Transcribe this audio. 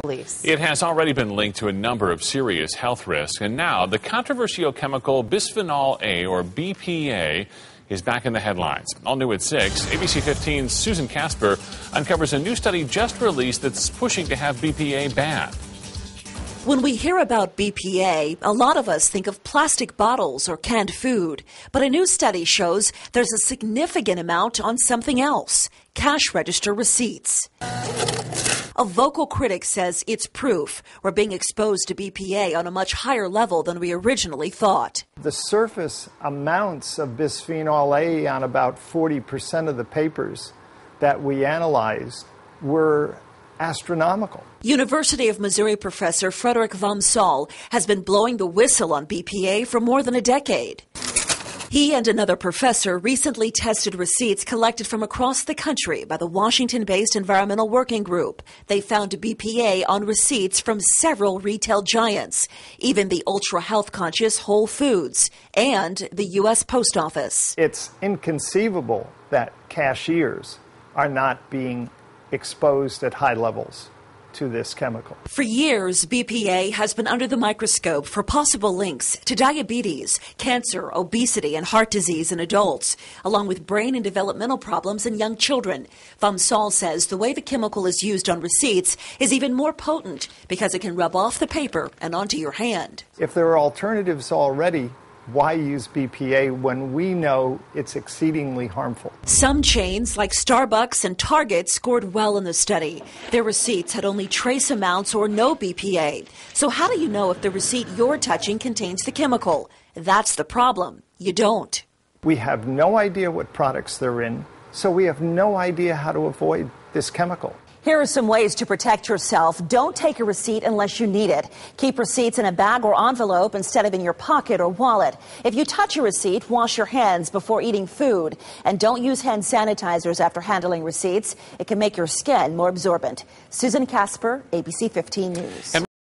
police. It has already been linked to a number of serious health risks, and now the controversial chemical bisphenol A, or BPA, is back in the headlines. All new at 6, ABC 15's Susan Casper uncovers a new study just released that's pushing to have BPA banned. When we hear about BPA, a lot of us think of plastic bottles or canned food. But a new study shows there's a significant amount on something else: cash register receipts. A vocal critic says it's proof we're being exposed to BPA on a much higher level than we originally thought. The surface amounts of bisphenol A on about 40% of the papers that we analyzed were astronomical. University of Missouri professor Frederick vom Saal has been blowing the whistle on BPA for more than a decade. He and another professor recently tested receipts collected from across the country by the Washington-based Environmental Working Group. They found BPA on receipts from several retail giants, even the ultra-health conscious Whole Foods and the U.S. Post Office. It's inconceivable that cashiers are not being exposed at high levels to this chemical. For years, BPA has been under the microscope for possible links to diabetes, cancer, obesity, and heart disease in adults, along with brain and developmental problems in young children. Vom Saal says the way the chemical is used on receipts is even more potent because it can rub off the paper and onto your hand. If there are alternatives already, why use BPA when we know it's exceedingly harmful? Some chains like Starbucks and Target scored well in the study. Their receipts had only trace amounts or no BPA. So how do you know if the receipt you're touching contains the chemical? That's the problem. You don't. We have no idea what products they're in, so we have no idea how to avoid this chemical. Here are some ways to protect yourself. Don't take a receipt unless you need it. Keep receipts in a bag or envelope instead of in your pocket or wallet. If you touch a receipt, wash your hands before eating food. And don't use hand sanitizers after handling receipts. It can make your skin more absorbent. Susan Casper, ABC 15 News.